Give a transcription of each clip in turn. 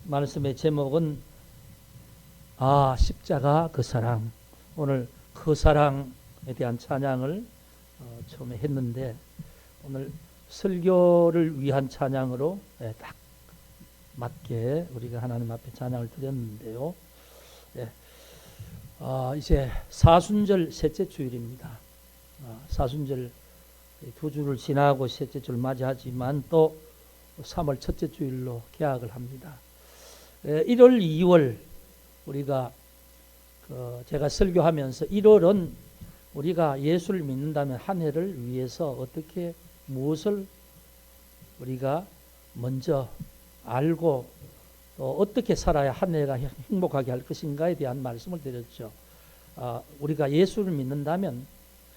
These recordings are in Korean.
말씀의 제목은 십자가 그 사랑. 오늘 그 사랑에 대한 찬양을 처음에 했는데 오늘 설교를 위한 찬양으로 딱 맞게 우리가 하나님 앞에 찬양을 드렸는데요. 이제 사순절 셋째 주일입니다. 사순절 두 주를 지나고 셋째 주를 맞이하지만 또 3월 첫째 주일로 개학을 합니다. 1월, 2월 우리가 제가 설교하면서 1월은 우리가 예수를 믿는다면 한 해를 위해서 어떻게 무엇을 우리가 먼저 알고 또 어떻게 살아야 한 해가 행복하게 할 것인가에 대한 말씀을 드렸죠. 우리가 예수를 믿는다면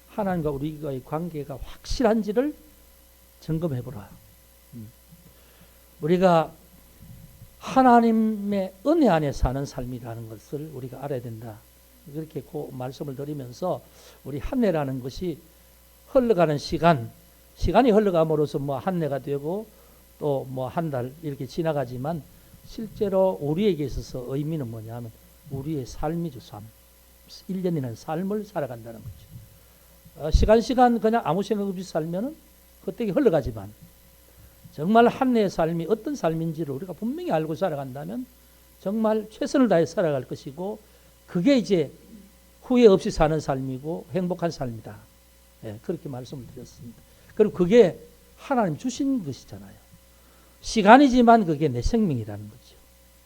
하나님과 우리가의 관계가 확실한지를 점검해 보라. 우리가 하나님의 은혜 안에 사는 삶이라는 것을 우리가 알아야 된다. 그렇게 그 말씀을 드리면서 우리 한 해라는 것이 흘러가는 시간이 흘러감으로써 한 해가 되고 또 한 달 이렇게 지나가지만 실제로 우리에게 있어서 의미는 뭐냐면 우리의 삶이죠. 삶. 1년이라는 삶을 살아간다는 거죠. 시간 그냥 아무 생각 없이 살면은 그때 흘러가지만 정말 한 해의 삶이 어떤 삶인지를 우리가 분명히 알고 살아간다면 정말 최선을 다해 살아갈 것이고 그게 이제 후회 없이 사는 삶이고 행복한 삶이다. 그렇게 말씀을 드렸습니다. 그리고 그게 하나님 주신 것이잖아요. 시간이지만 그게 내 생명이라는 거죠.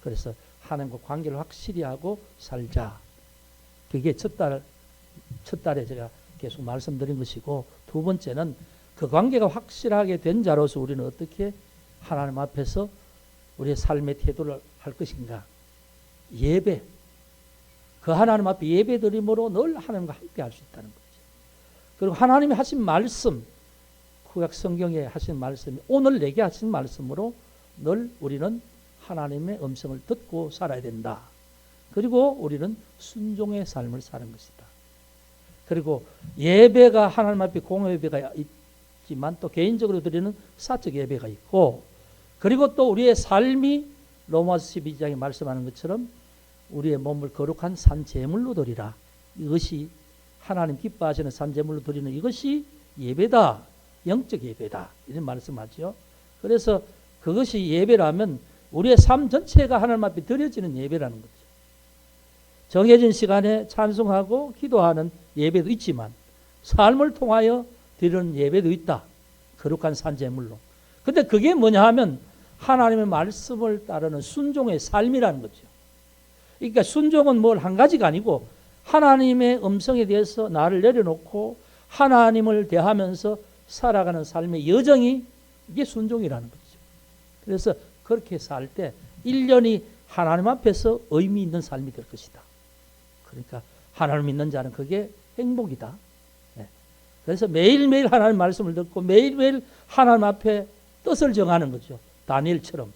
그래서 하나님과 관계를 확실히 하고 살자. 그게 첫 달에 제가 계속 말씀드린 것이고 두 번째는 그 관계가 확실하게 된 자로서 우리는 어떻게 하나님 앞에서 우리의 삶의 태도를 할 것인가. 예배. 그 하나님 앞에 예배 드림으로 늘 하나님과 함께 할 수 있다는 거죠. 그리고 하나님이 하신 말씀, 구약 성경에 하신 말씀이 오늘 내게 하신 말씀으로 늘 우리는 하나님의 음성을 듣고 살아야 된다. 그리고 우리는 순종의 삶을 사는 것이다. 그리고 예배가 하나님 앞에 공예배가 있지만 또 개인적으로 드리는 사적 예배가 있고 그리고 또 우리의 삶이 로마서 12장에 말씀하는 것처럼 우리의 몸을 거룩한 산제물로 드리라. 이것이 하나님 기뻐하시는 산제물로 드리는 이것이 예배다. 영적 예배다. 이런 말씀하죠. 그래서 그것이 예배라면 우리의 삶 전체가 하나님 앞에 드려지는 예배라는 거죠. 정해진 시간에 찬송하고 기도하는 예배도 있지만 삶을 통하여 드리는 예배도 있다. 거룩한 산제물로. 근데 그게 뭐냐 하면 하나님의 말씀을 따르는 순종의 삶이라는 거죠. 그러니까 순종은 뭘 한 가지가 아니고 하나님의 음성에 대해서 나를 내려놓고 하나님을 대하면서 살아가는 삶의 여정이 이게 순종이라는 거죠. 그래서 그렇게 살 때 1년이 하나님 앞에서 의미 있는 삶이 될 것이다. 그러니까 하나님을 믿는 자는 그게 행복이다. 그래서 매일매일 하나님 말씀을 듣고 매일매일 하나님 앞에 뜻을 정하는 거죠. 다니엘처럼.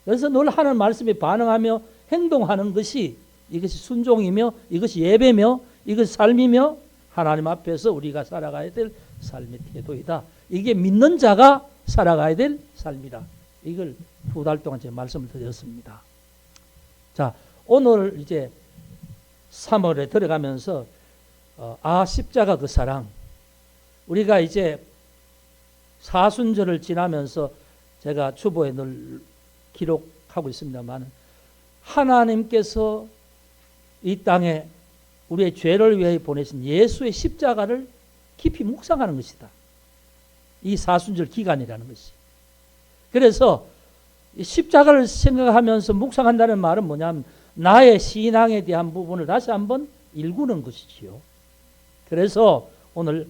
그래서 늘 하나님 말씀에 반응하며 행동하는 것이 이것이 순종이며 이것이 예배며 이것이 삶이며 하나님 앞에서 우리가 살아가야 될 삶의 태도이다. 이게 믿는 자가 살아가야 될 삶이다. 이걸 2달 동안 제가 말씀을 드렸습니다. 자, 오늘 이제 3월에 들어가면서 십자가 그 사랑. 우리가 이제 사순절을 지나면서 제가 주보에 늘 기록하고 있습니다만 하나님께서 이 땅에 우리의 죄를 위해 보내신 예수의 십자가를 깊이 묵상하는 것이다. 이 사순절 기간이라는 것이. 그래서 십자가를 생각하면서 묵상한다는 말은 뭐냐면 나의 신앙에 대한 부분을 다시 한번 일구는 것이지요. 그래서 오늘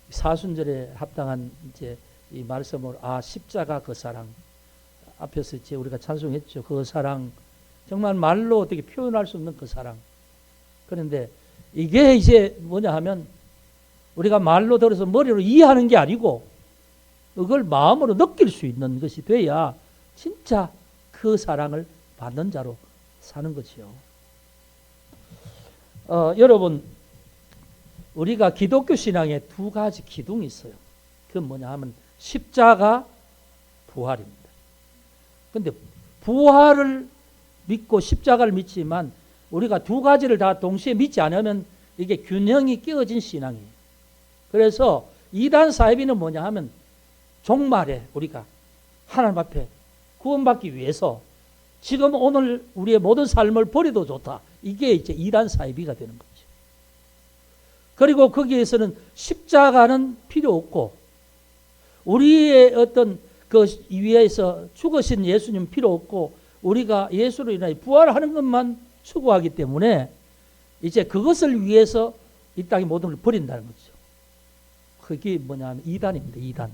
사순절에 합당한 이제 이 말씀을 십자가 그 사랑 앞에서 이제 우리가 찬송했죠. 그 사랑 정말 말로 어떻게 표현할 수 없는 그 사랑. 그런데 이게 이제 뭐냐 하면 우리가 말로 들어서 머리로 이해하는 게 아니고 그걸 마음으로 느낄 수 있는 것이 돼야 진짜 그 사랑을 받는 자로 사는 거지요. 여러분 우리가 기독교 신앙에 두 가지 기둥이 있어요. 그건 뭐냐 하면 십자가 부활입니다. 그런데 부활을 믿고 십자가를 믿지만 우리가 두 가지를 다 동시에 믿지 않으면 이게 균형이 깨어진 신앙이에요. 그래서 이단 사이비는 뭐냐 하면 종말에 우리가 하나님 앞에 구원받기 위해서 지금 오늘 우리의 모든 삶을 버려도 좋다. 이게 이제 이단 사이비가 되는 거죠. 그리고 거기에서는 십자가는 필요 없고 우리의 어떤 그 위에서 죽으신 예수님 필요 없고 우리가 예수로 인하여 부활하는 것만 추구하기 때문에 이제 그것을 위해서 이 땅의 모든 걸 버린다는 거죠. 그게 뭐냐면 이단입니다. 이단.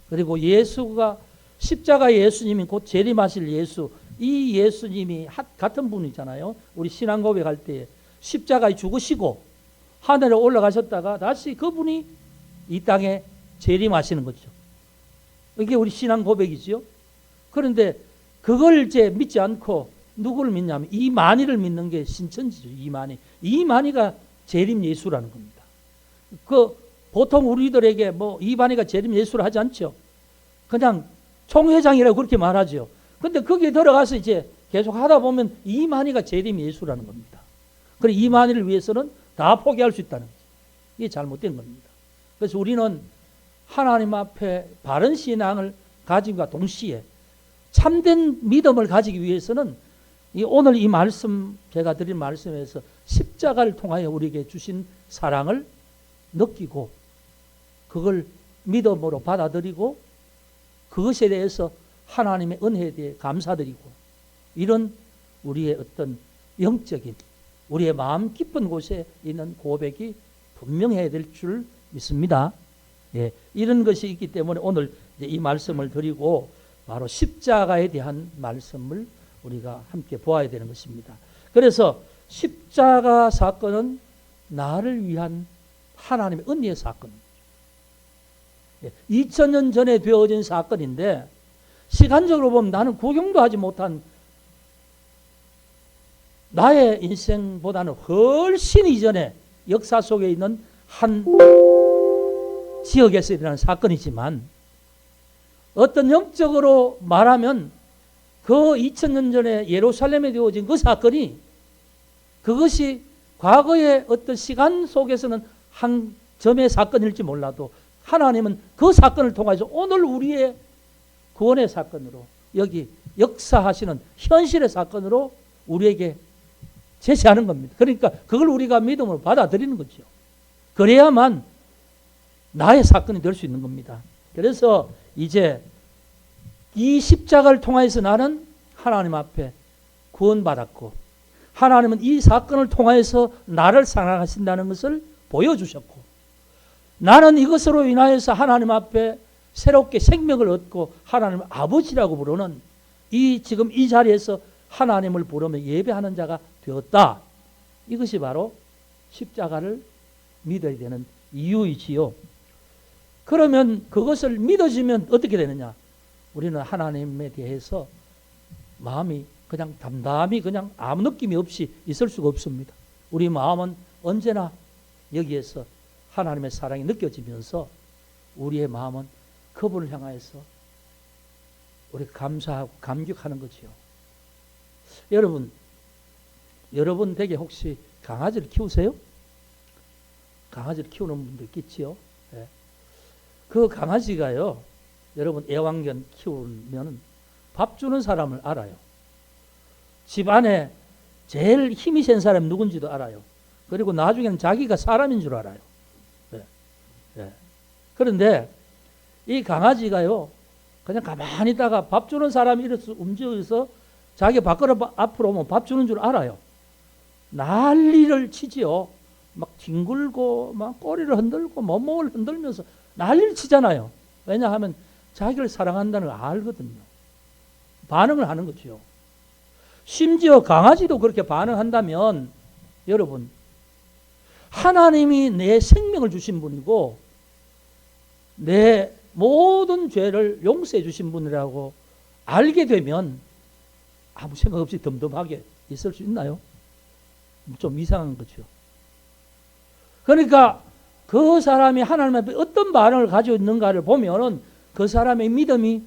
그리고 예수가 십자가 예수님이 곧 재림하실 예수, 이 예수님이 같은 분이잖아요. 우리 신앙 고백할 때 십자가에 죽으시고 하늘에 올라가셨다가 다시 그분이 이 땅에 재림하시는 거죠. 이게 우리 신앙 고백이지요. 그런데 그걸 이제 믿지 않고 누구를 믿냐면 이만희를 믿는 게 신천지죠. 이만희. 이만희가 재림 예수라는 겁니다. 그 보통 우리들에게 뭐 이만희가 재림 예수를 하지 않죠. 그냥 총회장이라고 그렇게 말하죠. 근데 거기에 들어가서 이제 계속 하다 보면 이만희가 재림 예수라는 겁니다. 그래 이만희를 위해서는 다 포기할 수 있다는 거죠. 이게 잘못된 겁니다. 그래서 우리는 하나님 앞에 바른 신앙을 가짐과 동시에 참된 믿음을 가지기 위해서는 오늘 이 말씀 제가 드린 말씀에서 십자가를 통하여 우리에게 주신 사랑을 느끼고 그걸 믿음으로 받아들이고 그것에 대해서 하나님의 은혜에 대해 감사드리고 이런 우리의 어떤 영적인 우리의 마음 깊은 곳에 있는 고백이 분명해야 될 줄 믿습니다. 예, 이런 것이 있기 때문에 오늘 이 말씀을 드리고 바로 십자가에 대한 말씀을 우리가 함께 보아야 되는 것입니다. 그래서 십자가 사건은 나를 위한 하나님의 은혜의 사건입니다. 2000년 전에 되어진 사건인데 시간적으로 보면 나는 구경도 하지 못한 나의 인생보다는 훨씬 이전에 역사 속에 있는 한 지역에서 일어난 사건이지만 어떤 영적으로 말하면 그 2000년 전에 예루살렘에 되어진 그 사건이 그것이 과거의 어떤 시간 속에서는 한 점의 사건일지 몰라도 하나님은 그 사건을 통해서 오늘 우리의 구원의 사건으로 여기 역사하시는 현실의 사건으로 우리에게 제시하는 겁니다. 그러니까 그걸 우리가 믿음으로 받아들이는 거죠. 그래야만 나의 사건이 될 수 있는 겁니다. 그래서 이제 이 십자가를 통해서 나는 하나님 앞에 구원받았고 하나님은 이 사건을 통해서 나를 사랑하신다는 것을 보여주셨고 나는 이것으로 인하여서 하나님 앞에 새롭게 생명을 얻고 하나님을 아버지라고 부르는 지금 이 자리에서 하나님을 부르며 예배하는 자가 되었다. 이것이 바로 십자가를 믿어야 되는 이유이지요. 그러면 그것을 믿어지면 어떻게 되느냐? 우리는 하나님에 대해서 마음이 그냥 담담히 그냥 아무 느낌이 없이 있을 수가 없습니다. 우리 마음은 언제나 여기에서 하나님의 사랑이 느껴지면서 우리의 마음은 그분을 향하여서 우리가 감사하고 감격하는 거지요. 여러분 댁에 혹시 강아지를 키우세요? 강아지를 키우는 분도 있겠지요. 네. 그 강아지가요, 여러분 애완견 키우면 밥 주는 사람을 알아요. 집 안에 제일 힘이 센 사람이 누군지도 알아요. 그리고 나중에는 자기가 사람인 줄 알아요. 네. 네. 그런데 이 강아지가요, 그냥 가만히 있다가 밥 주는 사람이 이렇게 움직여서 자기 밖으로 앞으로 오면 밥 주는 줄 알아요. 난리를 치지요. 막 뒹굴고 막 꼬리를 흔들고 몸을 흔들면서 난리를 치잖아요. 왜냐하면 자기를 사랑한다는 걸 알거든요. 반응을 하는 거죠. 심지어 강아지도 그렇게 반응한다면 여러분, 하나님이 내 생명을 주신 분이고 내 모든 죄를 용서해 주신 분이라고 알게 되면 아무 생각 없이 덤덤하게 있을 수 있나요? 좀 이상한 거죠. 그러니까 그 사람이 하나님 앞에 어떤 반응을 가지고 있는가를 보면은 그 사람의 믿음이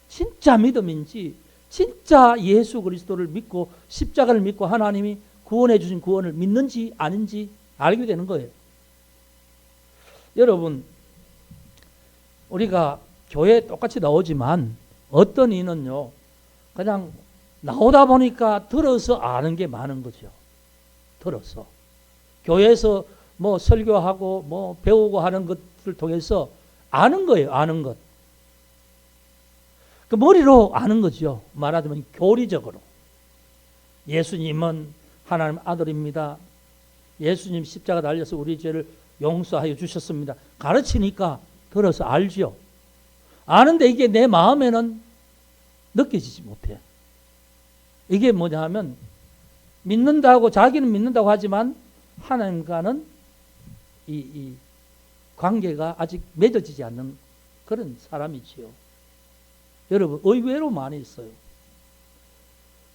진짜 믿음인지 진짜 예수 그리스도를 믿고 십자가를 믿고 하나님이 구원해 주신 구원을 믿는지 아닌지 알게 되는 거예요. 여러분, 우리가 교회에 똑같이 나오지만 어떤 이는요, 그냥 나오다 보니까 들어서 아는 게 많은 거죠. 들어서. 교회에서 뭐 설교하고 뭐 배우고 하는 것을 통해서 아는 거예요. 아는 것. 그 머리로 아는 거죠. 말하자면 교리적으로. 예수님은 하나님 아들입니다. 예수님 십자가 달려서 우리 죄를 용서하여 주셨습니다. 가르치니까 들어서 알죠. 아는데 이게 내 마음에는 느껴지지 못해. 이게 뭐냐 하면 믿는다고, 자기는 믿는다고 하지만 하나님과는 이 관계가 아직 맺어지지 않는 그런 사람이지요. 여러분, 의외로 많이 있어요.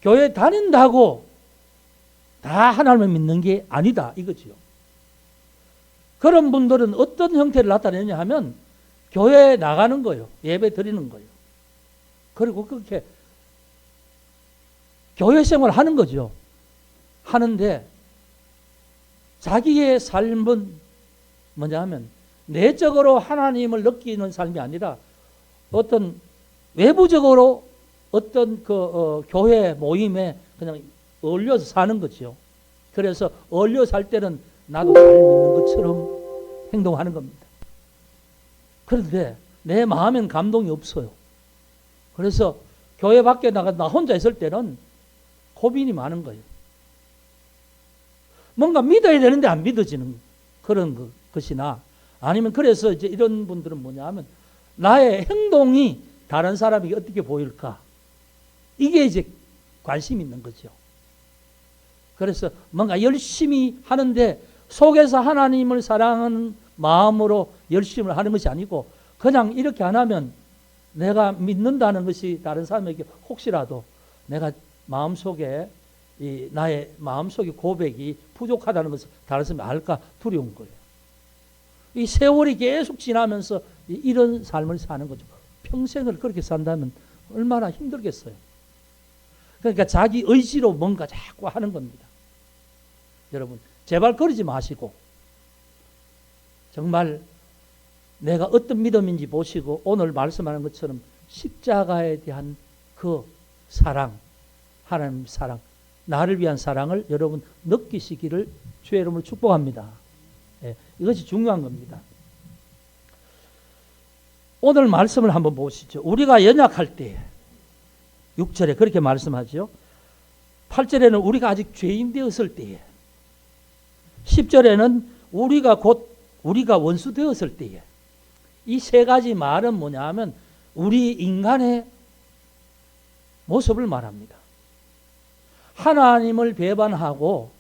교회 다닌다고 다 하나님을 믿는 게 아니다 이거지요. 그런 분들은 어떤 형태를 나타내냐 하면 교회에 나가는 거예요. 예배 드리는 거예요. 그리고 그렇게 교회 생활을 하는 거죠. 하는데 자기의 삶은 뭐냐 하면 내적으로 하나님을 느끼는 삶이 아니라 어떤 외부적으로 어떤 교회 모임에 그냥 어울려서 사는 거죠. 그래서 어울려 살 때는 나도 잘 믿는 것처럼 행동하는 겁니다. 그런데 내 마음엔 감동이 없어요. 그래서 교회 밖에 나가 나 혼자 있을 때는 고민이 많은 거예요. 뭔가 믿어야 되는데 안 믿어지는 그런 것이나, 아니면 그래서 이제 이런 분들은 뭐냐 하면 나의 행동이 다른 사람에게 어떻게 보일까, 이게 이제 관심 있는 거죠. 그래서 뭔가 열심히 하는데 속에서 하나님을 사랑하는 마음으로 열심히 하는 것이 아니고, 그냥 이렇게 안 하면 내가 믿는다는 것이 다른 사람에게 혹시라도 내가 마음속에 나의 마음속의 고백이 부족하다는 것을 다른 사람이 알까 두려운 거예요. 이 세월이 계속 지나면서 이런 삶을 사는 거죠. 평생을 그렇게 산다면 얼마나 힘들겠어요. 그러니까 자기 의지로 뭔가 자꾸 하는 겁니다. 여러분, 제발 그러지 마시고 정말 내가 어떤 믿음인지 보시고 오늘 말씀하는 것처럼 십자가에 대한 그 사랑, 하나님 사랑, 나를 위한 사랑을 여러분 느끼시기를 주의 이름으로 축복합니다. 예, 이것이 중요한 겁니다. 오늘 말씀을 한번 보시죠. 우리가 연약할 때 6절에 그렇게 말씀하죠. 8절에는 우리가 아직 죄인 되었을 때에, 10절에는 우리가 원수 되었을 때에, 이 세 가지 말은 뭐냐 하면 우리 인간의 모습을 말합니다. 하나님을 배반하고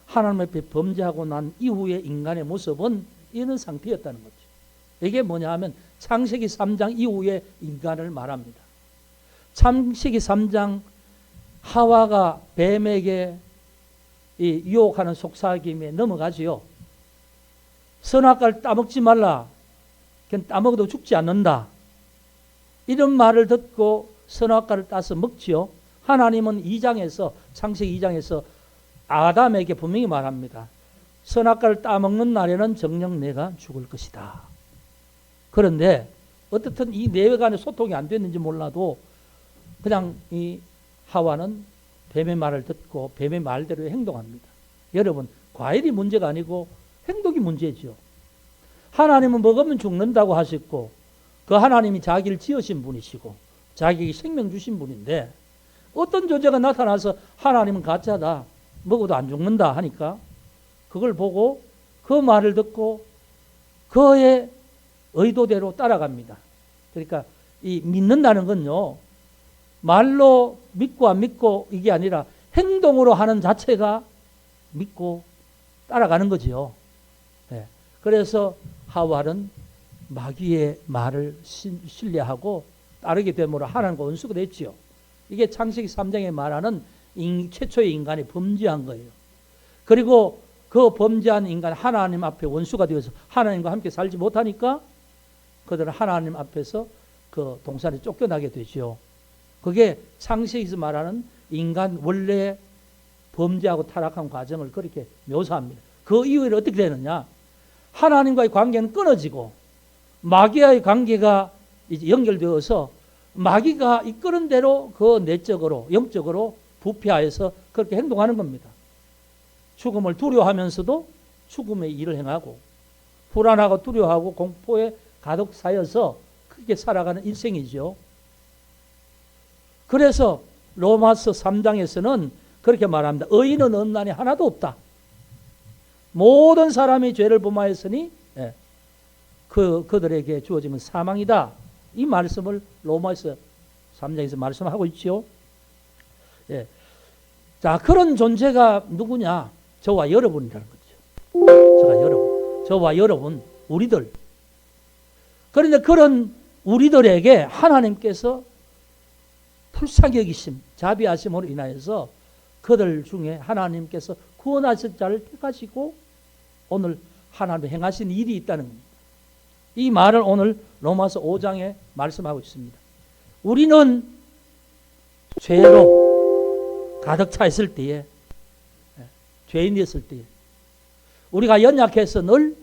하나님 앞에 범죄하고 난 이후의 인간의 모습은 이런 상태였다는 거죠. 이게 뭐냐 하면 창세기 3장 이후의 인간을 말합니다. 창세기 3장 하와가 뱀에게 유혹하는 속삭임에 넘어가지요. 선악과를 따먹지 말라. 그냥 따먹어도 죽지 않는다. 이런 말을 듣고 선악과를 따서 먹지요. 하나님은 2장에서 창세기 2장에서 아담에게 분명히 말합니다. 선악과를 따먹는 날에는 정녕 내가 죽을 것이다. 그런데 어떻든 이 내외 간의 소통이 안 됐는지 몰라도 그냥 이 하와는 뱀의 말을 듣고 뱀의 말대로 행동합니다. 여러분, 과일이 문제가 아니고 행동이 문제죠. 하나님은 먹으면 죽는다고 하셨고 그 하나님이 자기를 지으신 분이시고 자기에게 생명 주신 분인데 어떤 존재가 나타나서 하나님은 가짜다, 먹어도 안 죽는다 하니까 그걸 보고 그 말을 듣고 그의 의도대로 따라갑니다. 그러니까 이 믿는다는 건요, 말로 믿고 안 믿고 이게 아니라 행동으로 하는 자체가 믿고 따라가는 거지요. 네. 그래서 하와는 마귀의 말을 신뢰하고 따르게 됨으로 하나님과 원수가 됐지요. 이게 창세기 3장에 말하는 최초의 인간이 범죄한 거예요. 그리고 그 범죄한 인간 하나님 앞에 원수가 되어서 하나님과 함께 살지 못하니까 그들은 하나님 앞에서 그 동산에 쫓겨나게 되죠. 그게 창세기에서 말하는 인간 원래 범죄하고 타락한 과정을 그렇게 묘사합니다. 그 이후에 어떻게 되느냐? 하나님과의 관계는 끊어지고 마귀와의 관계가 이제 연결되어서 마귀가 이끄는 대로 그 내적으로 영적으로 부패하여서 그렇게 행동하는 겁니다. 죽음을 두려워하면서도 죽음의 일을 행하고 불안하고 두려워하고 공포에 가득 쌓여서 그렇게 살아가는 일생이죠. 그래서 로마서 3장에서는 그렇게 말합니다. 의인은 없나니 하나도 없다. 모든 사람이 죄를 범하였으니 그들에게 주어지면 사망이다. 이 말씀을 로마서 3장에서 말씀하고 있죠. 예. 자, 그런 존재가 누구냐? 저와 여러분이라는 거죠. 저와 여러분, 우리들. 그런데 그런 우리들에게 하나님께서 불쌍히 여기심, 자비하심으로 인하여서 그들 중에 하나님께서 구원하실 자를 택하시고 오늘 하나님 행하신 일이 있다는 겁니다. 이 말을 오늘 로마서 5장에 말씀하고 있습니다. 우리는 죄로 가득 차 있을 때에, 죄인이었을 때에, 우리가 연약해서 늘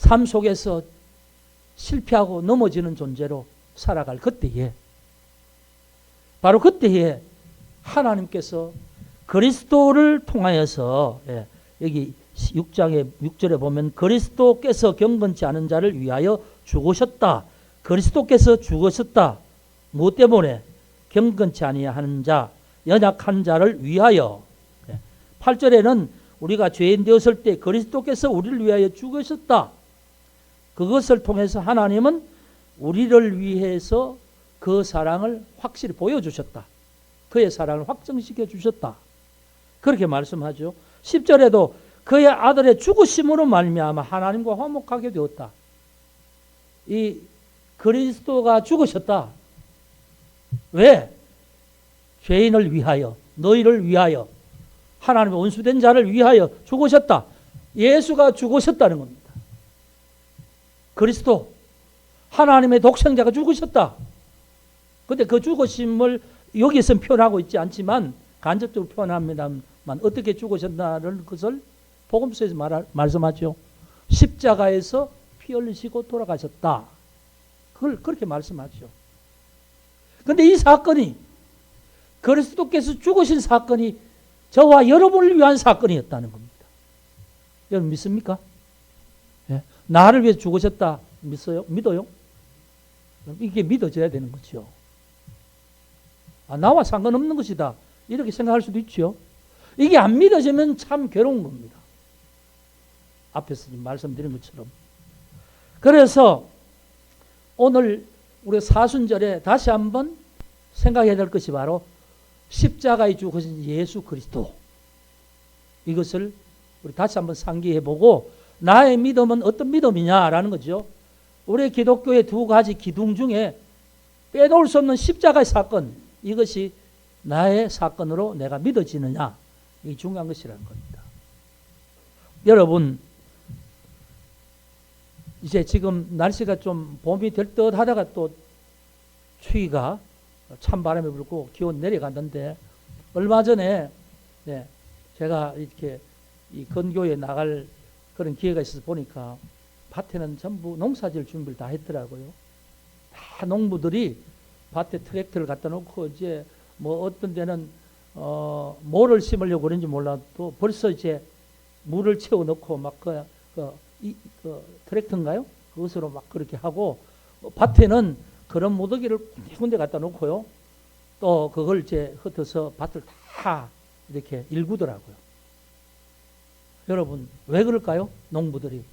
삶 속에서 실패하고 넘어지는 존재로 살아갈 그때에, 바로 그때에 하나님께서 그리스도를 통하여서, 여기 6장의 6절에 보면 그리스도께서 경건치 않은 자를 위하여 죽으셨다. 그리스도께서 죽으셨다. 무엇 때문에? 경건치 아니하는 자, 연약한 자를 위하여. 8절에는 우리가 죄인 되었을 때 그리스도께서 우리를 위하여 죽으셨다. 그것을 통해서 하나님은 우리를 위해서 그 사랑을 확실히 보여주셨다. 그의 사랑을 확정시켜 주셨다. 그렇게 말씀하죠. 10절에도 그의 아들의 죽으심으로 말미암아 하나님과 화목하게 되었다. 이 그리스도가 죽으셨다. 왜? 죄인을 위하여, 너희를 위하여, 하나님의 원수된 자를 위하여 죽으셨다. 예수가 죽으셨다는 겁니다. 그리스도, 하나님의 독생자가 죽으셨다. 근데 그 죽으심을 여기서는 표현하고 있지 않지만 간접적으로 표현합니다만 어떻게 죽으셨다는 것을 복음서에서 말씀하죠. 십자가에서 피 흘리시고 돌아가셨다. 그걸 그렇게 말씀하죠. 그런데 이 사건이, 그리스도께서 죽으신 사건이 저와 여러분을 위한 사건이었다는 겁니다. 여러분 믿습니까? 예? 나를 위해서 죽으셨다 믿어요? 이게 믿어져야 되는 거죠. 나와 상관없는 것이다 이렇게 생각할 수도 있죠. 이게 안 믿어지면 참 괴로운 겁니다. 앞에서 말씀드린 것처럼. 그래서 오늘 우리 사순절에 다시 한번 생각해야 될 것이 바로 십자가에 죽으신 예수 그리스도, 이것을 우리 다시 한번 상기해보고 나의 믿음은 어떤 믿음이냐라는 거죠. 우리 기독교의 두 가지 기둥 중에 빼놓을 수 없는 십자가의 사건, 이것이 나의 사건으로 내가 믿어지느냐, 이게 중요한 것이라는 겁니다. 여러분, 이제 지금 날씨가 좀 봄이 될 듯 하다가 또 추위가 찬바람이 불고 기온 내려갔는데, 얼마 전에 제가 이렇게 이 건교에 나갈 그런 기회가 있어서 보니까 밭에는 전부 농사질 준비를 다 했더라고요. 다 농부들이 밭에 트랙터를 갖다 놓고 이제 뭐 어떤 데는 뭐를 심으려고 그런지 몰라도 벌써 이제 물을 채워 넣고 막 그 트랙터인가요? 그것으로 막 그렇게 하고, 밭에는 그런 무더기를 군데 갖다 놓고요. 또 그걸 이제 흩어서 밭을 다 이렇게 일구더라고요. 여러분, 왜 그럴까요? 농부들이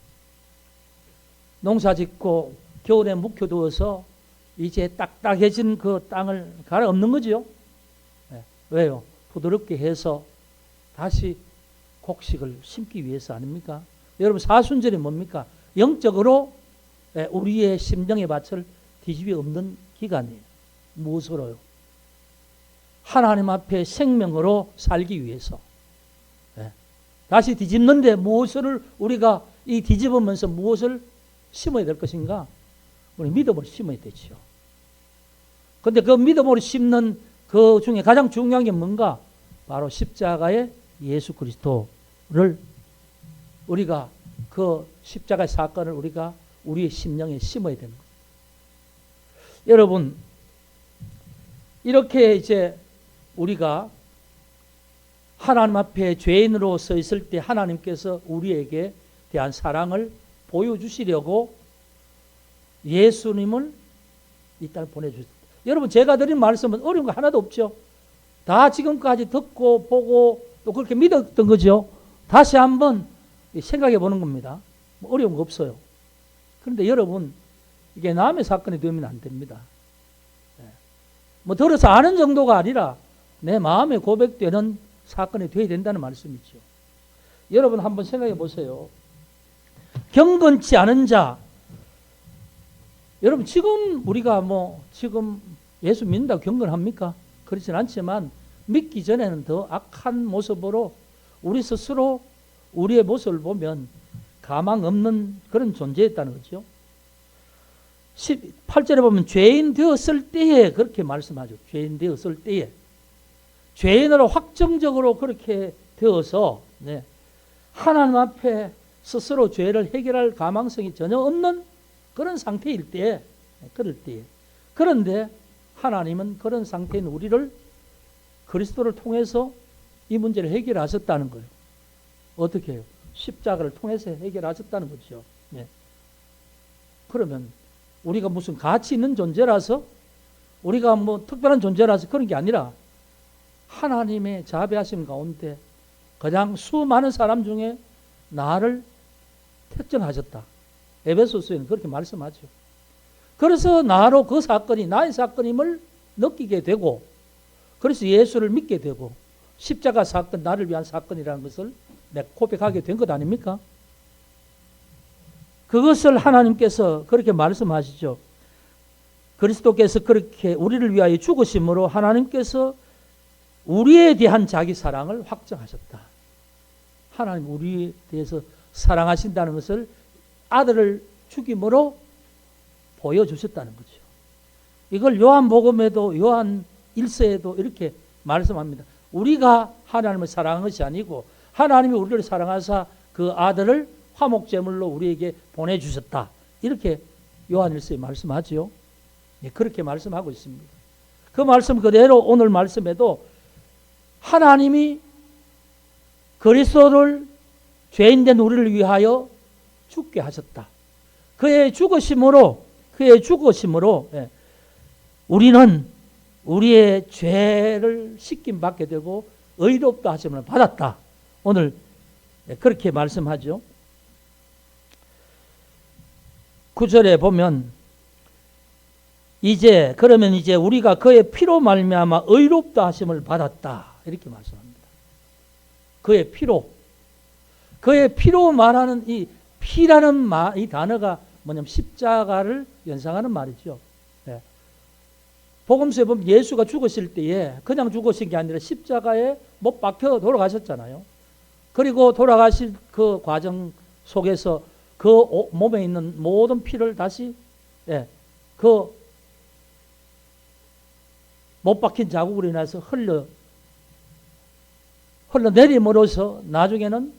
농사 짓고 겨울에 묵혀두어서 이제 딱딱해진 그 땅을 갈아엎는 거죠. 왜요? 부드럽게 해서 다시 곡식을 심기 위해서 아닙니까? 여러분, 사순절이 뭡니까? 영적으로 우리의 심령의 밭을 뒤집어 엎는 기간이에요. 무엇으로요? 하나님 앞에 생명으로 살기 위해서. 다시 뒤집는데 무엇을 우리가 이 뒤집으면서 무엇을 심어야 될 것인가? 우리 믿음을 심어야 되죠. 근데 그 믿음으로 심는 그 중에 가장 중요한 게 뭔가? 바로 십자가의 예수 그리스도를 우리가 그 십자가의 사건을 우리가 우리의 심령에 심어야 되는 거예요. 여러분, 이렇게 이제 우리가 하나님 앞에 죄인으로 서 있을 때 하나님께서 우리에게 대한 사랑을 보여주시려고 예수님을 이 땅에 보내주셨다. 여러분, 제가 드린 말씀은 어려운 거 하나도 없죠. 다 지금까지 듣고 보고 또 그렇게 믿었던 거죠. 다시 한번 생각해 보는 겁니다. 뭐 어려운 거 없어요. 그런데 여러분, 이게 남의 사건이 되면 안 됩니다. 뭐 들어서 아는 정도가 아니라 내 마음에 고백되는 사건이 되어야 된다는 말씀이죠. 여러분 한번 생각해 보세요. 경건치 않은 자, 여러분 지금 우리가 뭐 지금 예수 믿는다고 경건합니까? 그렇진 않지만 믿기 전에는 더 악한 모습으로 우리 스스로 우리의 모습을 보면 가망 없는 그런 존재였다는 거죠. 18절에 보면 죄인 되었을 때에 그렇게 말씀하죠. 죄인 되었을 때에. 죄인으로 확정적으로 그렇게 되어서 하나님 앞에 스스로 죄를 해결할 가망성이 전혀 없는 그런 상태일 때에, 그럴 때에. 그런데 하나님은 그런 상태인 우리를 그리스도를 통해서 이 문제를 해결하셨다는 거예요. 어떻게 해요? 십자가를 통해서 해결하셨다는 거죠. 그러면 우리가 무슨 가치 있는 존재라서, 우리가 뭐 특별한 존재라서 그런 게 아니라 하나님의 자비하심 가운데 그냥 수많은 사람 중에 나를 택정하셨다. 에베소서에는 그렇게 말씀하죠. 그래서 나로 그 사건이 나의 사건임을 느끼게 되고, 그래서 예수를 믿게 되고, 십자가 사건, 나를 위한 사건이라는 것을 내가 고백하게 된 것 아닙니까? 그것을 하나님께서 그렇게 말씀하시죠. 그리스도께서 그렇게 우리를 위하여 죽으심으로 하나님께서 우리에 대한 자기 사랑을 확정하셨다. 하나님 우리에 대해서 사랑하신다는 것을 아들을 죽임으로 보여주셨다는 거죠. 이걸 요한복음에도 요한 1서에도 이렇게 말씀합니다. 우리가 하나님을 사랑한 것이 아니고 하나님이 우리를 사랑하사 그 아들을 화목제물로 우리에게 보내주셨다. 이렇게 요한 1서에 말씀하죠. 그렇게 말씀하고 있습니다. 그 말씀 그대로 오늘 말씀에도 하나님이 그리스도를 죄인된 우리를 위하여 죽게 하셨다. 그의 죽으심으로 우리는 우리의 죄를 씻김 받게 되고 의롭다 하심을 받았다. 오늘 그렇게 말씀하죠. 9절에 보면 그러면 이제 우리가 그의 피로 말미암아 의롭다 하심을 받았다. 이렇게 말씀합니다. 그의 피로 말하는 이 피라는 이 단어가 뭐냐면 십자가를 연상하는 말이죠. 복음서에 보면 예수가 죽으실 때에 그냥 죽으신 게 아니라 십자가에 못 박혀 돌아가셨잖아요. 그리고 돌아가실 그 과정 속에서 그 몸에 있는 모든 피를 다시 그 못 박힌 자국으로 인해서 흘러내림으로써 나중에는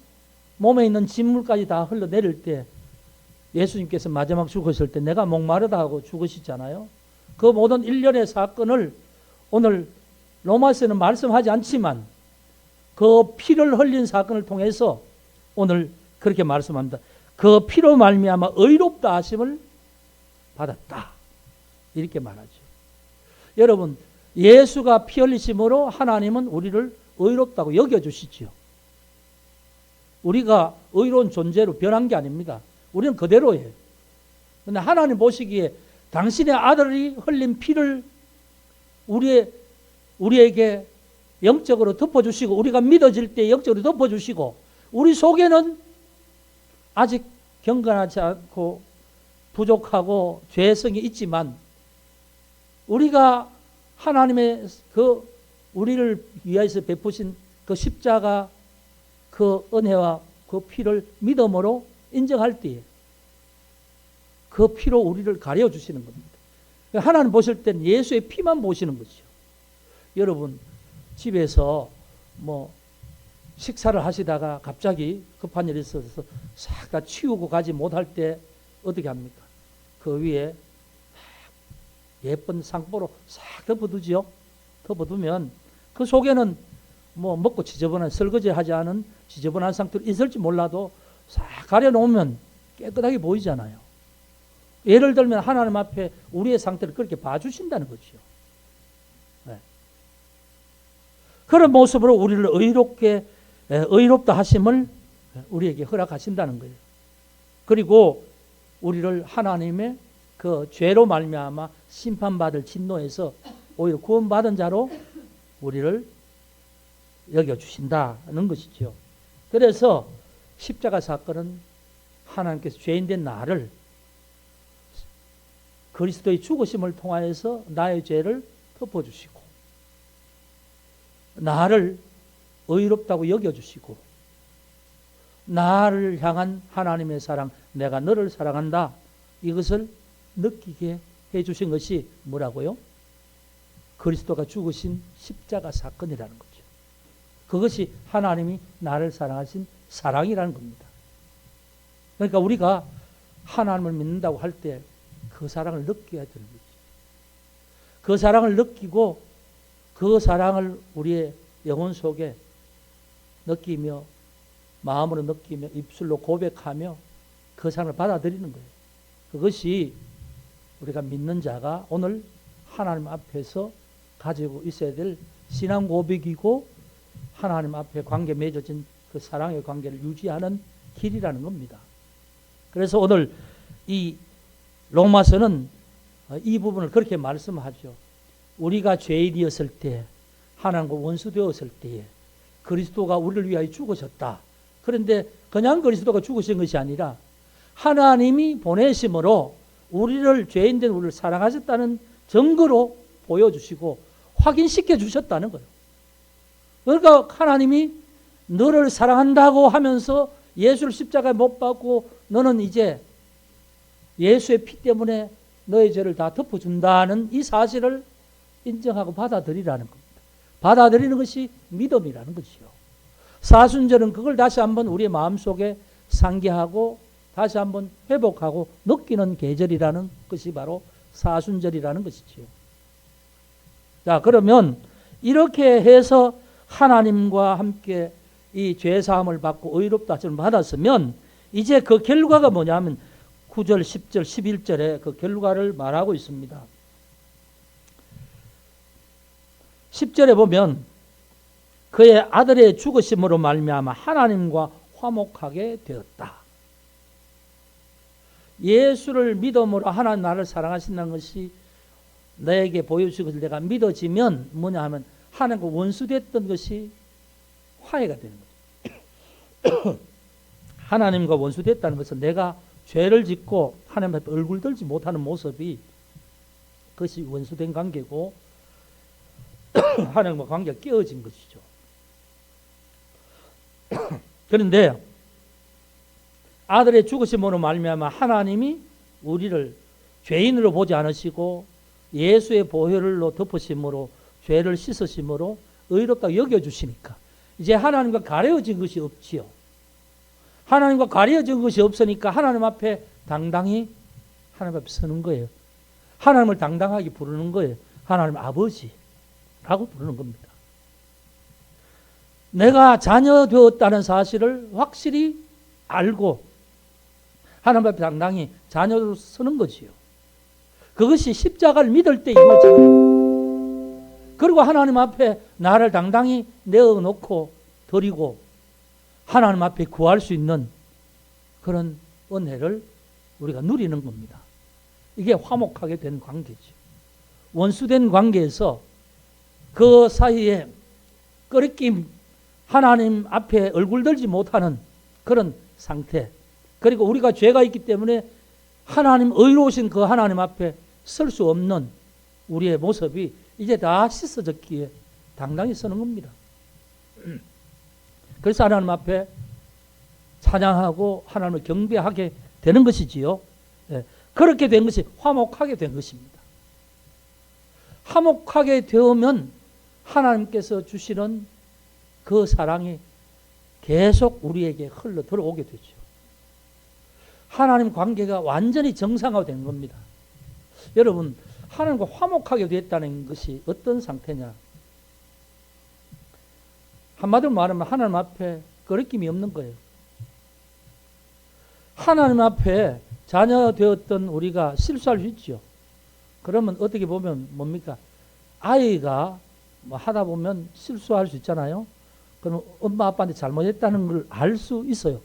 몸에 있는 진물까지 다 흘러내릴 때 예수님께서 마지막 죽으실 때 내가 목마르다 하고 죽으시잖아요. 그 모든 일련의 사건을 오늘 로마서에는 말씀하지 않지만 그 피를 흘린 사건을 통해서 오늘 그렇게 말씀합니다. 그 피로 말미암아 의롭다 하심을 받았다. 이렇게 말하죠. 여러분, 예수가 피 흘리심으로 하나님은 우리를 의롭다고 여겨주시지요. 우리가 의로운 존재로 변한 게 아닙니다. 우리는 그대로예요. 그런데 하나님 보시기에 당신의 아들이 흘린 피를 우리에게 영적으로 덮어주시고, 우리가 믿어질 때 영적으로 덮어주시고, 우리 속에는 아직 경건하지 않고 부족하고 죄성이 있지만 우리가 하나님의 그 우리를 위하여서 베푸신 그 십자가 그 은혜와 그 피를 믿음으로 인정할 때에 그 피로 우리를 가려주시는 겁니다. 하나님 보실 땐 예수의 피만 보시는 거죠. 여러분 집에서 뭐 식사를 하시다가 갑자기 급한 일이 있어서 싹 다 치우고 가지 못할 때 어떻게 합니까? 그 위에 예쁜 상포로 싹 덮어두지요. 덮어두면 그 속에는 뭐 먹고 지저분한 설거지 하지 않은 지저분한 상태로 있을지 몰라도 싹 가려놓으면 깨끗하게 보이잖아요. 예를 들면 하나님 앞에 우리의 상태를 그렇게 봐주신다는 거죠. 네. 그런 모습으로 우리를 의롭다 하심을 우리에게 허락하신다는 거예요. 그리고 우리를 하나님의 그 죄로 말미암아 심판받을 진노에서 오히려 구원받은 자로 우리를 여겨주신다는 것이죠. 그래서 십자가 사건은 하나님께서 죄인된 나를 그리스도의 죽으심을 통하여서 나의 죄를 덮어주시고 나를 의롭다고 여겨주시고 나를 향한 하나님의 사랑, 내가 너를 사랑한다, 이것을 느끼게 해주신 것이 뭐라고요? 그리스도가 죽으신 십자가 사건이라는 거죠. 그것이 하나님이 나를 사랑하신 사랑이라는 겁니다. 그러니까 우리가 하나님을 믿는다고 할 때 그 사랑을 느껴야 되는 거죠. 그 사랑을 느끼고 그 사랑을 우리의 영혼 속에 느끼며 마음으로 느끼며 입술로 고백하며 그 사랑을 받아들이는 거예요. 그것이 우리가 믿는 자가 오늘 하나님 앞에서 가지고 있어야 될 신앙 고백이고 하나님 앞에 관계 맺어진 그 사랑의 관계를 유지하는 길이라는 겁니다. 그래서 오늘 이 로마서는 이 부분을 그렇게 말씀하죠. 우리가 죄인이었을 때, 하나님과 원수되었을 때에 그리스도가 우리를 위하여 죽으셨다. 그런데 그냥 그리스도가 죽으신 것이 아니라 하나님이 보내심으로 우리를 죄인된 우리를 사랑하셨다는 증거로 보여주시고 확인시켜 주셨다는 거예요. 그러니까 하나님이 너를 사랑한다고 하면서 예수를 십자가에 못 박고 너는 이제 예수의 피 때문에 너의 죄를 다 덮어준다는 이 사실을 인정하고 받아들이라는 겁니다. 받아들이는 것이 믿음이라는 것이요. 사순절은 그걸 다시 한번 우리의 마음속에 상기하고 다시 한번 회복하고 느끼는 계절이라는 것이 바로 사순절이라는 것이지요. 자, 그러면 이렇게 해서 하나님과 함께 이 죄사함을 받고 의롭다 하심을 받았으면 이제 그 결과가 뭐냐면 9절, 10절, 11절에 그 결과를 말하고 있습니다. 10절에 보면 그의 아들의 죽으심으로 말미암아 하나님과 화목하게 되었다. 예수를 믿음으로 하나님 나를 사랑하신다는 것이 나에게 보여주신 것을 내가 믿어지면 뭐냐 하면 하나님과 원수됐던 것이 화해가 되는 거죠. 하나님과 원수됐다는 것은 내가 죄를 짓고 하나님 앞에 얼굴 들지 못하는 모습이 그것이 원수된 관계고 하나님과 관계가 깨어진 것이죠. 그런데 아들의 죽으심으로 말미암아 하나님이 우리를 죄인으로 보지 않으시고 예수의 보혈로 덮으심으로 죄를 씻으심으로 의롭다고 여겨주시니까 이제 하나님과 가려진 것이 없지요. 하나님과 가려진 것이 없으니까 하나님 앞에 당당히 하나님 앞에 서는 거예요. 하나님을 당당하게 부르는 거예요. 하나님 아버지라고 부르는 겁니다. 내가 자녀 되었다는 사실을 확실히 알고 하나님 앞에 당당히 자녀로 서는 거지요. 그것이 십자가를 믿을 때 이루어져요. 그리고 하나님 앞에 나를 당당히 내어놓고 드리고 하나님 앞에 구할 수 있는 그런 은혜를 우리가 누리는 겁니다. 이게 화목하게 된 관계죠. 원수된 관계에서 그 사이에 끄리낌 하나님 앞에 얼굴 들지 못하는 그런 상태, 그리고 우리가 죄가 있기 때문에 하나님 의로우신 그 하나님 앞에 설 수 없는 우리의 모습이 이제 다 씻어졌기에 당당히 서는 겁니다. 그래서 하나님 앞에 찬양하고 하나님을 경배하게 되는 것이지요. 예, 그렇게 된 것이 화목하게 된 것입니다. 화목하게 되면 하나님께서 주시는 그 사랑이 계속 우리에게 흘러 들어오게 되죠. 하나님 관계가 완전히 정상화된 겁니다. 여러분, 하나님과 화목하게 됐다는 것이 어떤 상태냐? 한마디로 말하면 하나님 앞에 거리낌이 없는 거예요. 하나님 앞에 자녀 되었던 우리가 실수할 수 있죠. 그러면 어떻게 보면 뭡니까? 아이가 뭐 하다 보면 실수할 수 있잖아요. 그럼 엄마 아빠한테 잘못했다는 걸 알 수 있어요.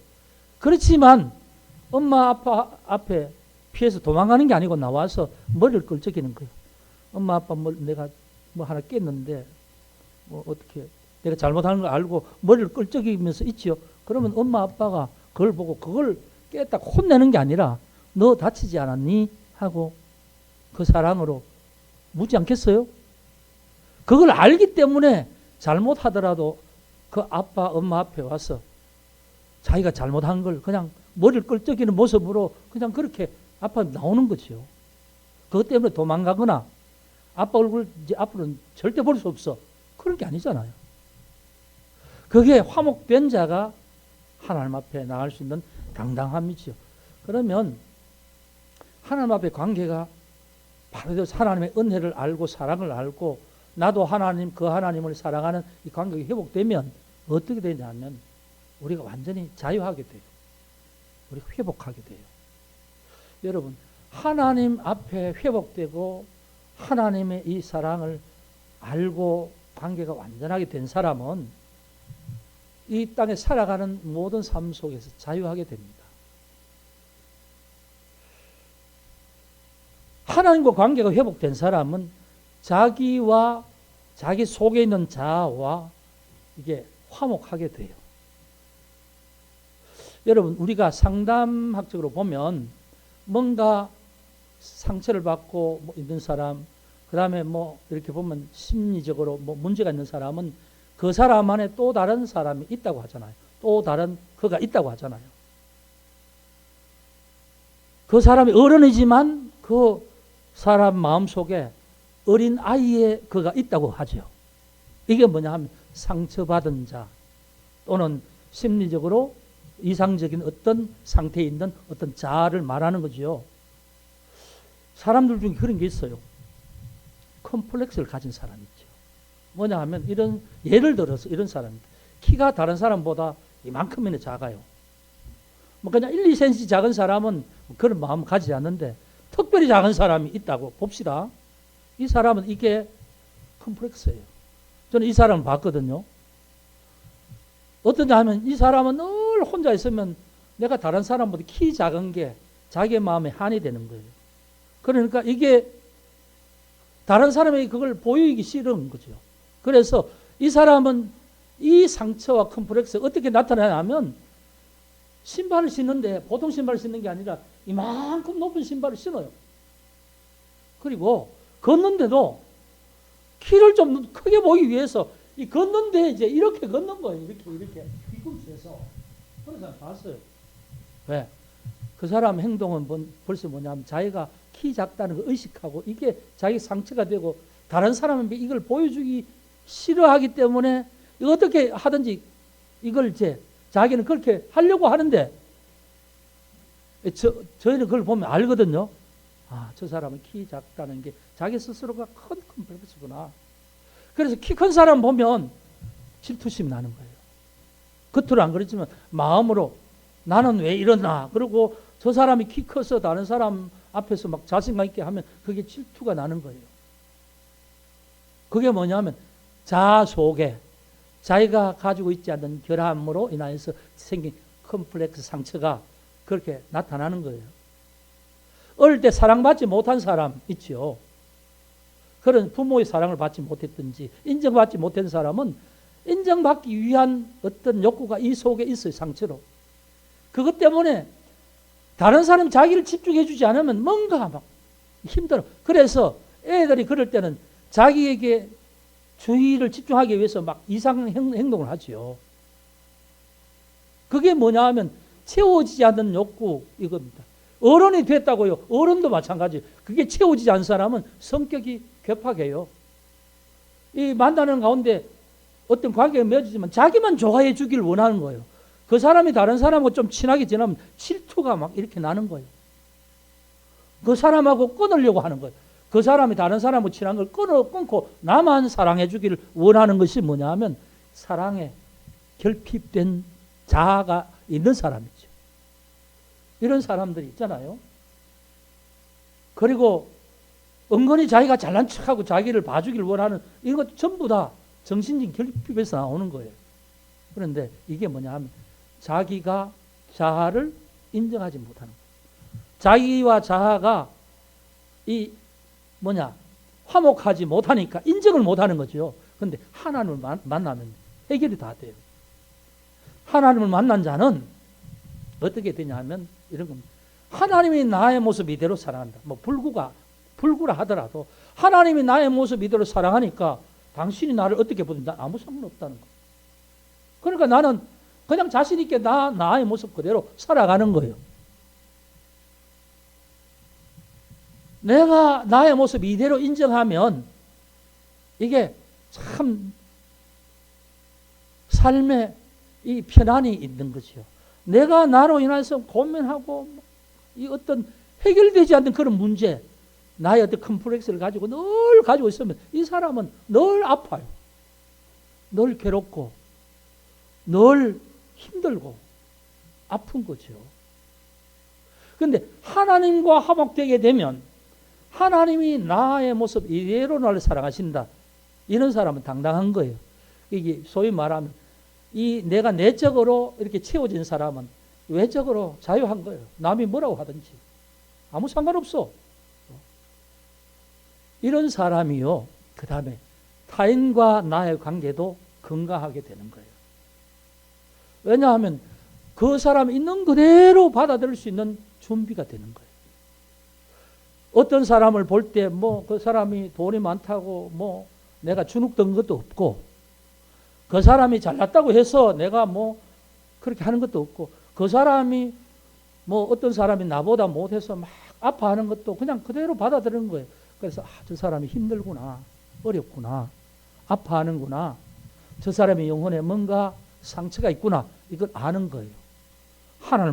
그렇지만 엄마 아빠 앞에 피해서 도망가는 게 아니고 나와서 머리를 끌적이는 거예요. 엄마 아빠 내가 뭐 하나 깼는데 뭐 어떻게 내가 잘못하는 걸 알고 머리를 끌적이면서 있지요. 그러면 엄마 아빠가 그걸 보고 그걸 깼다고 혼내는 게 아니라 너 다치지 않았니? 하고 그 사랑으로 묻지 않겠어요? 그걸 알기 때문에 잘못하더라도 그 아빠 엄마 앞에 와서 자기가 잘못한 걸 그냥 머리를 끌적이는 모습으로 그냥 그렇게 앞에 나오는 거죠. 그것 때문에 도망가거나 아빠 얼굴 이제 앞으로는 절대 볼 수 없어. 그런 게 아니잖아요. 그게 화목된 자가 하나님 앞에 나갈 수 있는 당당함이죠. 그러면 하나님 앞의 관계가 바로 하나님의 은혜를 알고 사랑을 알고 나도 하나님 그 하나님을 사랑하는 이 관계가 회복되면 어떻게 되냐면 우리가 완전히 자유하게 돼요. 우리가 회복하게 돼요. 여러분, 하나님 앞에 회복되고 하나님의 이 사랑을 알고 관계가 완전하게 된 사람은 이 땅에 살아가는 모든 삶 속에서 자유하게 됩니다. 하나님과 관계가 회복된 사람은 자기와 자기 속에 있는 자아와 이게 화목하게 돼요. 여러분, 우리가 상담학적으로 보면 뭔가 상처를 받고 있는 사람, 그 다음에 뭐 이렇게 보면 심리적으로 뭐 문제가 있는 사람은 그 사람 안에 또 다른 사람이 있다고 하잖아요. 또 다른 그가 있다고 하잖아요. 그 사람이 어른이지만 그 사람 마음속에 어린 아이의 그가 있다고 하죠. 이게 뭐냐 하면 상처받은 자 또는 심리적으로 이상적인 어떤 상태에 있는 어떤 자아를 말하는 거죠. 사람들 중에 그런 게 있어요. 컴플렉스를 가진 사람이 있죠. 뭐냐 하면 이런 예를 들어서 이런 사람입니다. 키가 다른 사람보다 이만큼이나 작아요. 뭐 그냥 1, 2cm 작은 사람은 그런 마음 가지지 않는데 특별히 작은 사람이 있다고 봅시다. 이 사람은 이게 컴플렉스예요. 저는 이 사람을 봤거든요. 어떠냐 하면 이 사람은 늘 혼자 있으면 내가 다른 사람보다 키 작은 게 자기의 마음에 한이 되는 거예요. 그러니까 이게 다른 사람에게 그걸 보이기 싫은 거죠. 그래서 이 사람은 이 상처와 컴플렉스가 어떻게 나타나냐면 신발을 신는데 보통 신발을 신는 게 아니라 이만큼 높은 신발을 신어요. 그리고 걷는데도 키를 좀 크게 보이기 위해서 이 걷는데 이제 이렇게 걷는 거예요. 이렇게 뒤꿈치에서. 그런 사람 봤어요. 왜? 그 사람 행동은 벌써 뭐냐면 자기가 키 작다는 걸 의식하고 이게 자기 상처가 되고 다른 사람에게 이걸 보여주기 싫어하기 때문에 어떻게 하든지 이걸 이제 자기는 그렇게 하려고 하는데 저희는 그걸 보면 알거든요. 아, 저 사람은 키 작다는 게 자기 스스로가 큰 컴플렉스구나. 그래서 키 큰 사람 보면 질투심이 나는 거예요. 겉으로 안 그렇지만 마음으로 나는 왜 이러나. 그리고 저 사람이 키 커서 다른 사람 앞에서 막 자신감 있게 하면 그게 질투가 나는 거예요. 그게 뭐냐면 자아 속에 자기가 가지고 있지 않는 결함으로 인하여서 생긴 컴플렉스 상처가 그렇게 나타나는 거예요. 어릴 때 사랑받지 못한 사람 있죠. 그런 부모의 사랑을 받지 못했든지 인정받지 못한 사람은 인정받기 위한 어떤 욕구가 이 속에 있어요. 상처로. 그것 때문에 다른 사람이 자기를 집중해 주지 않으면 뭔가 막 힘들어. 그래서 애들이 그럴 때는 자기에게 주의를 집중하기 위해서 막 이상 행동을 하죠. 그게 뭐냐 하면 채워지지 않는 욕구 이겁니다. 어른이 됐다고요. 어른도 마찬가지예요. 그게 채워지지 않은 사람은 성격이 괴팍해요. 이 만나는 가운데 어떤 관계가 맺어지면 자기만 좋아해 주길 원하는 거예요. 그 사람이 다른 사람하고 좀 친하게 지나면 질투가 막 이렇게 나는 거예요. 그 사람하고 끊으려고 하는 거예요. 그 사람이 다른 사람하고 친한 걸 끊고 나만 사랑해 주기를 원하는 것이 뭐냐 하면 사랑에 결핍된 자아가 있는 사람이죠. 이런 사람들이 있잖아요. 그리고 은근히 자기가 잘난 척하고 자기를 봐주기를 원하는 이런 것 전부 다 정신적인 결핍에서 나오는 거예요. 그런데 이게 뭐냐 하면 자기가 자아를 인정하지 못하는 거예요. 자기와 자아가 화목하지 못하니까 인정을 못하는 거죠. 그런데 하나님을 만나면 해결이 다 돼요. 하나님을 만난 자는 어떻게 되냐 하면 이런 겁니다. 하나님이 나의 모습 이대로 사랑한다. 불구라 하더라도 하나님이 나의 모습 이대로 사랑하니까 당신이 나를 어떻게 보든 난 아무 상관없다는 거예요. 그러니까 나는 그냥 자신 있게 나의 모습 그대로 살아가는 거예요. 내가 나의 모습 이대로 인정하면 이게 참 삶에 이 편안이 있는 거죠. 내가 나로 인해서 고민하고 이 어떤 해결되지 않는 그런 문제, 나의 어떤 컴플렉스를 가지고 늘 가지고 있으면 이 사람은 늘 아파요. 늘 괴롭고 늘 힘들고 아픈 거죠. 그런데 하나님과 화목되게 되면 하나님이 나의 모습 이대로 나를 사랑하신다. 이런 사람은 당당한 거예요. 이게 소위 말하면 내가 내적으로 이렇게 채워진 사람은 외적으로 자유한 거예요. 남이 뭐라고 하든지 아무 상관없어. 이런 사람이요. 그 다음에 타인과 나의 관계도 건강하게 되는 거예요. 왜냐하면 그 사람 있는 그대로 받아들일 수 있는 준비가 되는 거예요. 어떤 사람을 볼 때 그 사람이 돈이 많다고 내가 주눅든 것도 없고 그 사람이 잘났다고 해서 내가 그렇게 하는 것도 없고 그 사람이 어떤 사람이 나보다 못해서 막 아파하는 것도 그냥 그대로 받아들이는 거예요. 그래서 저 사람이 힘들구나, 어렵구나, 아파하는구나, 저 사람의 영혼에 뭔가 상처가 있구나, 이걸 아는 거예요. 하나님을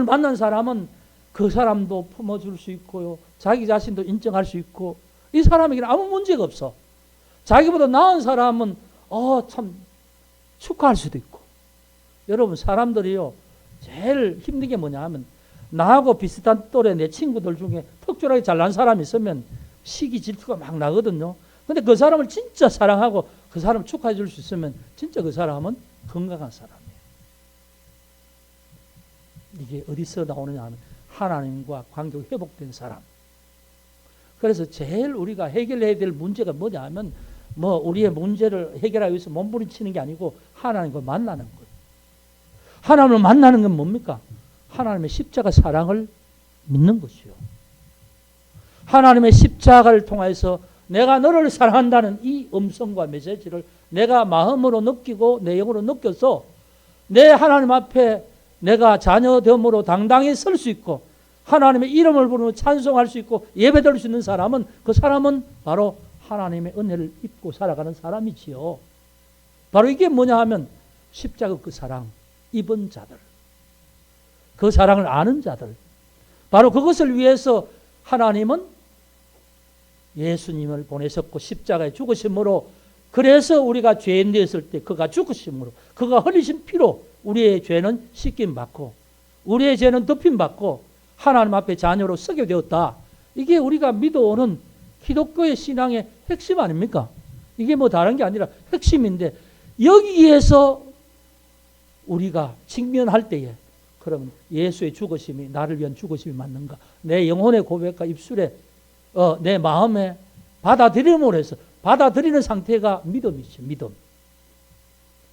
만난 사람은 그 사람도 품어줄 수 있고요, 자기 자신도 인정할 수 있고, 이 사람에게는 아무 문제가 없어. 자기보다 나은 사람은 참 축하할 수도 있고. 여러분, 사람들이요 제일 힘든 게 뭐냐 하면 나하고 비슷한 또래 내 친구들 중에 특별하게 잘난 사람이 있으면 시기 질투가 막 나거든요. 근데 그 사람을 진짜 사랑하고 그 사람을 축하해 줄 수 있으면 진짜 그 사람은 건강한 사람이에요. 이게 어디서 나오느냐 하면 하나님과 관계가 회복된 사람. 그래서 제일 우리가 해결해야 될 문제가 뭐냐 하면 우리의 문제를 해결하기 위해서 몸부림치는 게 아니고 하나님과 만나는 거예요. 하나님을 만나는 건 뭡니까? 하나님의 십자가 사랑을 믿는 것이요. 하나님의 십자가를 통해서 내가 너를 사랑한다는 이 음성과 메시지를 내가 마음으로 느끼고 내 영으로 느껴서 내 하나님 앞에 내가 자녀됨으로 당당히 설 수 있고 하나님의 이름을 부르며 찬송할 수 있고 예배드릴 수 있는 사람은 그 사람은 바로 하나님의 은혜를 입고 살아가는 사람이지요. 바로 이게 뭐냐 하면 십자가 그 사랑 입은 자들, 그 사랑을 아는 자들, 바로 그것을 위해서 하나님은 예수님을 보내셨고 십자가에 죽으심으로, 그래서 우리가 죄인 되었을 때 그가 죽으심으로 그가 흘리신 피로 우리의 죄는 씻김 받고 우리의 죄는 덮임 받고 하나님 앞에 자녀로 서게 되었다. 이게 우리가 믿어오는 기독교의 신앙의 핵심 아닙니까? 이게 다른 게 아니라 핵심인데, 여기에서 우리가 직면할 때에 그러면 예수의 죽으심이 나를 위한 죽으심이 맞는가? 내 영혼의 고백과 입술에 내 마음에 받아들임으로 해서 받아들이는 상태가 믿음이죠. 믿음.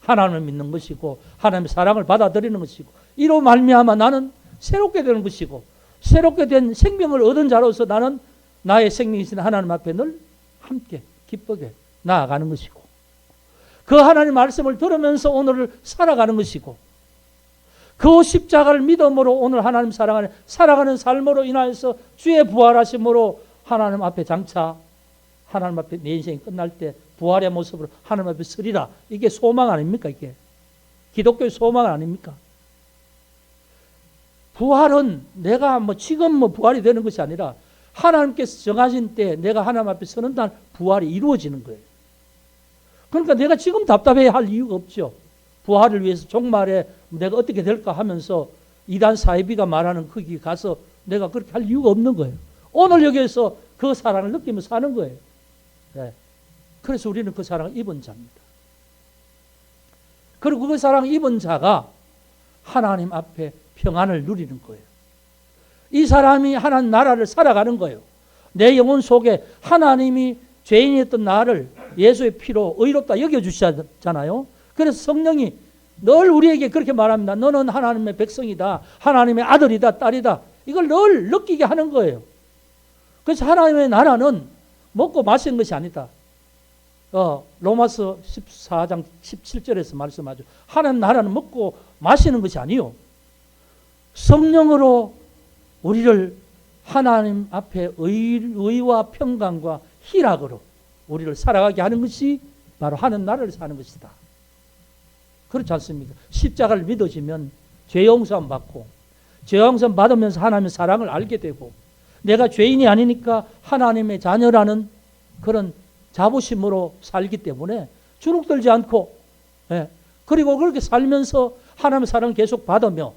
하나님을 믿는 것이고 하나님의 사랑을 받아들이는 것이고, 이로 말미암아 나는 새롭게 되는 것이고 새롭게 된 생명을 얻은 자로서 나는 나의 생명이신 하나님 앞에 늘 함께 기쁘게 나아가는 것이고, 그 하나님 말씀을 들으면서 오늘을 살아가는 것이고, 그 십자가를 믿음으로 오늘 하나님 살아가는 삶으로 인하여서 주의 부활하심으로 하나님 앞에 장차 하나님 앞에 내 인생이 끝날 때 부활의 모습으로 하나님 앞에 서리라. 이게 소망 아닙니까? 이게 기독교의 소망 아닙니까? 부활은 내가 지금 부활이 되는 것이 아니라 하나님께서 정하신 때 내가 하나님 앞에 서는 날 부활이 이루어지는 거예요. 그러니까 내가 지금 답답해야 할 이유가 없죠. 부활을 위해서 종말에 내가 어떻게 될까 하면서 이단 사이비가 말하는 거기 가서 내가 그렇게 할 이유가 없는 거예요. 오늘 여기에서 그 사랑을 느끼며 사는 거예요. 네. 그래서 우리는 그 사랑을 입은 자입니다. 그리고 그 사랑을 입은 자가 하나님 앞에 평안을 누리는 거예요. 이 사람이 하나님 나라를 살아가는 거예요. 내 영혼 속에 하나님이 죄인이었던 나를 예수의 피로 의롭다 여겨주시잖아요. 그래서 성령이 늘 우리에게 그렇게 말합니다. 너는 하나님의 백성이다. 하나님의 아들이다, 딸이다. 이걸 늘 느끼게 하는 거예요. 그래서 하나님의 나라는 먹고 마시는 것이 아니다. 로마서 14장 17절에서 말씀하죠. 하나님 나라는 먹고 마시는 것이 아니요. 성령으로 우리를 하나님 앞에 의와 평강과 희락으로 우리를 살아가게 하는 것이 바로 하나님 나라를 사는 것이다. 그렇지 않습니까? 십자가를 믿어지면 죄 용서함 받고 죄 용서함 받으면서 하나님의 사랑을 알게 되고 내가 죄인이 아니니까 하나님의 자녀라는 그런 자부심으로 살기 때문에 주눅들지 않고 그리고 그렇게 살면서 하나님의 사랑을 계속 받으며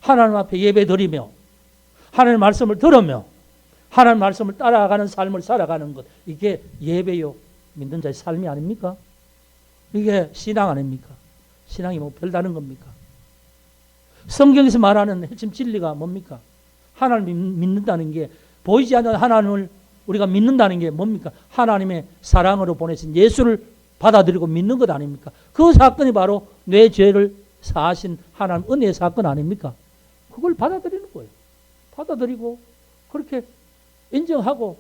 하나님 앞에 예배 드리며 하나님의 말씀을 들으며 하나님의 말씀을 따라가는 삶을 살아가는 것, 이게 예배요 믿는 자의 삶이 아닙니까? 이게 신앙 아닙니까? 신앙이 별다른 겁니까? 성경에서 말하는 핵심 진리가 뭡니까? 하나님을 믿는다는 게, 보이지 않는 하나님을 우리가 믿는다는 게 뭡니까? 하나님의 사랑으로 보내신 예수를 받아들이고 믿는 것 아닙니까? 그 사건이 바로 내 죄를 사하신 하나님 은혜의 사건 아닙니까? 그걸 받아들이는 거예요. 받아들이고 그렇게 인정하고,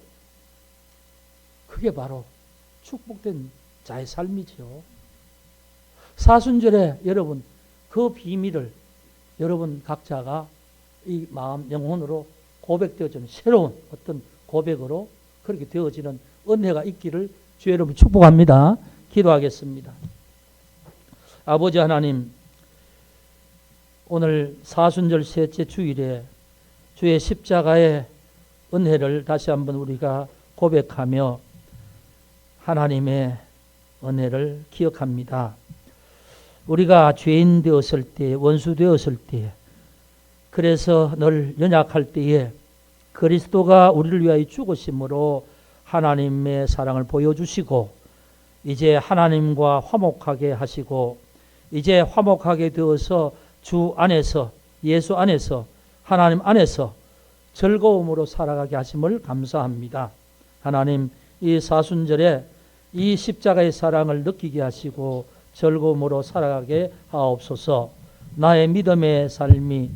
그게 바로 축복된 자의 삶이죠. 사순절에 여러분 그 비밀을 여러분 각자가 이 마음 영혼으로 고백되어지는 새로운 어떤 고백으로 그렇게 되어지는 은혜가 있기를 주 여러분 축복합니다. 기도하겠습니다. 아버지 하나님, 오늘 사순절 셋째 주일에 주의 십자가의 은혜를 다시 한번 우리가 고백하며 하나님의 은혜를 기억합니다. 우리가 죄인 되었을 때, 원수 되었을 때, 그래서 늘 연약할 때에 그리스도가 우리를 위하여 죽으심으로 하나님의 사랑을 보여주시고 이제 하나님과 화목하게 하시고 이제 화목하게 되어서 주 안에서, 예수 안에서, 하나님 안에서 즐거움으로 살아가게 하심을 감사합니다. 하나님, 이 사순절에 이 십자가의 사랑을 느끼게 하시고 즐거움으로 살아가게 하옵소서. 나의 믿음의 삶이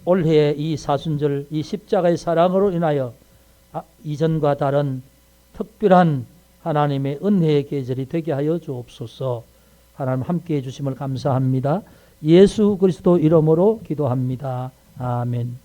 올해의 이 사순절 이 십자가의 사랑으로 인하여 이전과 다른 특별한 하나님의 은혜의 계절이 되게 하여 주옵소서. 하나님 함께해 주심을 감사합니다. 예수 그리스도 이름으로 기도합니다. 아멘.